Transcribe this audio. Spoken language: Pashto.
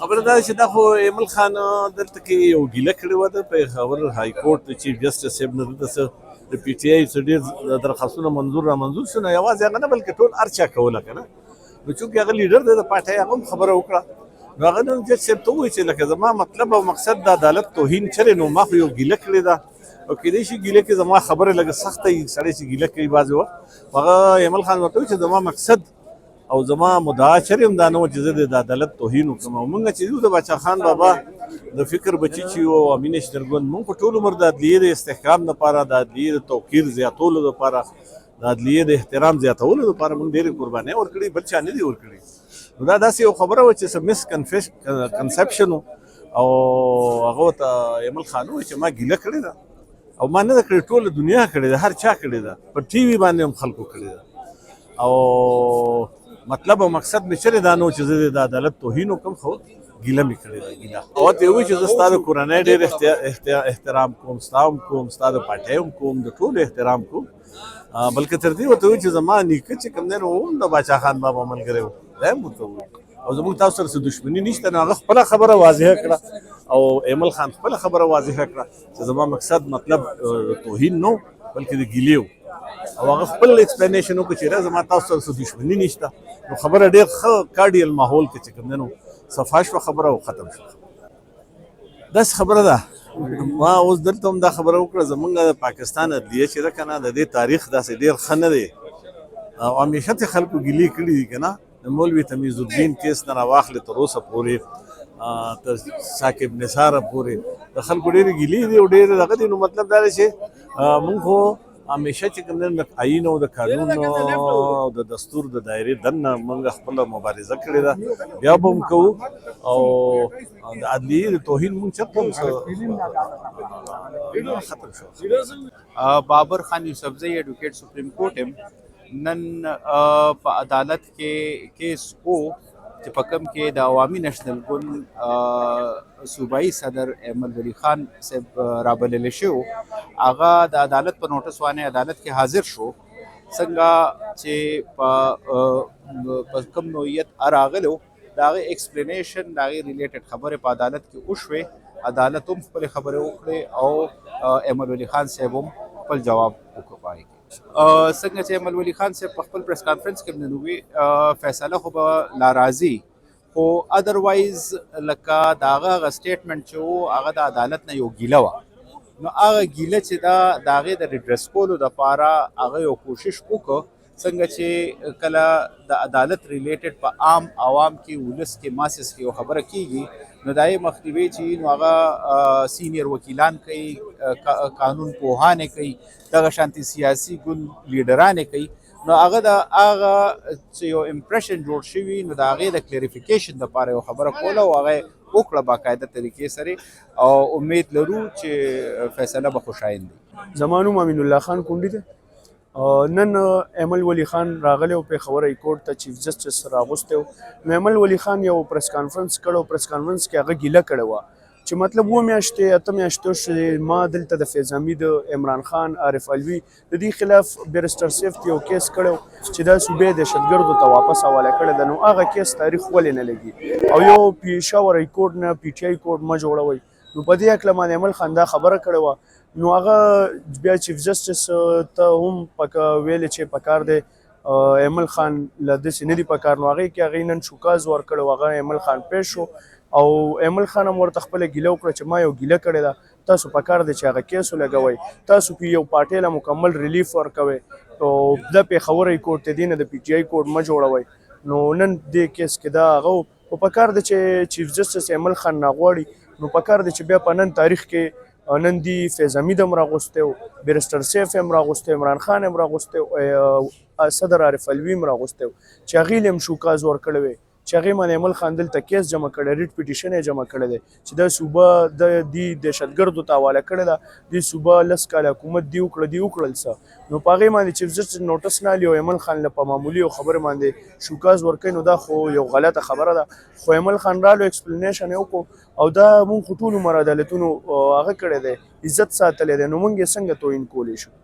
خبره دا چې دا خو ایمل خان دلته کې یو ګیله کړې وه د پېښور های کورټ د چیف جسټس صاحب نه دلته څه د پی ټي آی څه ډېر درخواستونه منظور شو نه یوازې هغه نه بلکې ټول هر چا کوله که نه نو چونکې هغه لیډر دی د پارټۍ هغه هم خبره وکړه نو هغه نن جج صاحب ته ووایي چې لکه زما مطلب او مقصد د عدالت توهین چرې نو ما خو یو ګیله کړې ده او کېدای شي ګیله کې زما خبره لږه سخته وي سړی چې ګیله کوي بعضې وخت هغه ایمل خان ورته وایي چې زما مقصد او زما مدعا چرې هم دا نه وه چې زه د عدالت توهین وکړم او موږ چې یو د باچا خان بابا د فکر بچي چې یو او امین اشترګون موږ په ټول عمر د عدلیې د استحکام دپاره د عدلیې د توقیر زیاتولو دپاره د عدلیې د احترام زیاتولو دپاره موږ ډېرې قربانۍ ورکړي بل چا نه دي ورکړي نو دا داسې یو خبره وه چې څه مس کنسپشن او هغه ورته ایمل خان ووایي چې ما ګیله کړې ده او ما نه ده کړې ټوله دنیا کړې ده هر چا کړې ده په ټي وي باندې هم خلکو کړې ده او مطلب او مقصد مې چېرې دا نه و چې زه د عدالت توهین وکړم خو ګیله مې کړې ده ګیله او ورته یې ووایي چې زه ستا د کورنۍ ډېر احترام کوم ستا هم کوم ستا د پارټۍ هم کوم د ټولو احترام کوم بلکې تر دې ورته ووایي چې زما نیکه چې کوم دی نو هم د باچا خان بابا ملګری و دا هم ورته ووایي او زموږ تاسو سره څه دښمني نشته نو هغه خپله خبره واضحه کړه او ایمل خان خپله خبره واضحه کړه چې زما مقصد مطلب توهین نه بلکې د ګیلې و او هغه خپل ایکسپلینیشن وکړو چې زما تاسو سره څه دښمني نشته نو خبره ډېر ښه کارډیل ماحول کې چې کوم دی نو صفا شوه خبره او ختم شوه داسې خبره ده ما اوس دلته هم دا خبره وکړه زمونږ د پاکستان عدلیه چې ده که نه د دې تاریخ داسې ډېر ښه نه دی او همیشه ته خلکو ګیلې کړي دي که نه د مولوي تمیز الدین کیس نه راواخلې تر اوسه پورې تر ثاقب نثاره پورې د خلکو ډېرې ګیلې دي او ډېرې دغه دي نو مطلب دا دی چې مونږ خو همیشه چې کوم دی د آیین او د قانون او د دستور د دایرې دننه موږ خپله مبارزه کړې ده بیا به هم کوو او د عدلیې د توهین موږ چېرته هم ختم شو بابر خان یوسفزئی ایڈوکیټ سپریم کورټ هم نن په عدالت کې کیس کو چې په کوم کې د عوامي نشنل ګوند صوبایي صدر احمد ولی خان صاحب رابللی شو هغه د عدالت په نوټس باندې عدالت کې حاضر شو څنګه چې په کوم نوعیت راغلو د هغې ایکسپلینیشن د هغې ریلیټډ خبرې په عدالت کې وشوې عدالت هم خپلې خبرې وکړې او احمد ولی خان صاحب هم خپل جواب وکړ څنګه چې احمد ولی خان صاحب په خپل پریس کانفرنس کې نن وویل فیصله خو به لا راځي خو ادروایز لکه د هغه سټیټمنټ چې و هغه د عدالت نه یو ګیله وه نو هغه ګیله چې ده د هغې د ریډرس کولو دپاره هغه یو کوشش وکړو څنګه چې کله د عدالت ریلیټډ په عام عوام کې ولس کې ماسس کې یو خبره کیږي نو د هغې مخنیوی چې نو هغه سینیر وکیلان کوي قانون پوهانې کوي دغه شانتي سیاسي ګوند لیډرانې کوي نو هغه د هغه چې یو امپریشن جوړ شوي نو د هغې د کلیریفیکیشن دپاره یو خبره کوله او هغه وکړه باقاعده طریقې سره او امید لرو چې فیصله به خوشایند وي. زما نوم امین الله خان کونډي دی. نن ایمل ولی خان راغلی او پېښور های کورټ ته چیف جسټس راغوستی و نو ایمل ولی خان یو پریس کانفرنس کړی پریس کانفرنس کې هغه ګیله کړې وه چې مطلب 7 میاشتې 8 میاشتې ما دلته د فیض حمید عمران خان عارف علوي د دې خلاف بیرسټر سیف یو کیس کړی چې دا صوبې دهشتګردو ته واپس حواله کړی ده نو هغه کیس تاریخ ولې نه لګي او یو پېښور های کورټ نه پی ټي آی کورټ مه جوړوئ نو په دې هکله باندې ایمل خان دا خبره کړې وه نو هغه بیا چیف جسټس ته هم ویلې چې پکار دی ایمل خان له داسې نه دي پکار نو هغې کې هغې نن شوکاز ورکړی و هغه ایمل خان پیش شو او ایمل خان هم ورته خپله ګیله وکړه چې ما یو ګیله کړې ده تاسو پکار دی چې هغه کیس ولګوئ تاسو په یو پارټۍ له مکمل ریلیف ورکوئ او د پېښور های کورټ ته دې نه د پی ټي آی کورټ مه جوړوئ نو نن دې کیس کې دا هغه خو پکار دی چې چیف جسټس ایمل خان راغواړي نو پکار دی چې بیا په نن تاریخ کې نن دی فیض حمید هم راغوستی و بیرسټر سیف هم راغوستی عمران خان هم راغوستی صدر عارف علوي هم راغوستی و چې هغې له هم شوکاز ورکړی وی چې هغې باندې ایمل خان دلته کیس جمع کړی ریټ پیټیشن یې جمع کړی دی چې دا صوبه د دې دهشتګردو ته حواله کړې ده دې صوبه 10 کاله حکومت دی وکړل څه نو په هغې باندې چیف جسټس نوټس نه علي او ایمل خان له په معمولي یو خبرې باندې شوکاز ورکوي نو دا خو یو غلطه خبره ده خو ایمل خان رالو ایکسپلینیشن یې وکړو او دا مونږ خو ټول عمر عدالتونو هغه کړی دی عزت ساتلی دی نو مونږ یې څنګه توهین کولی شو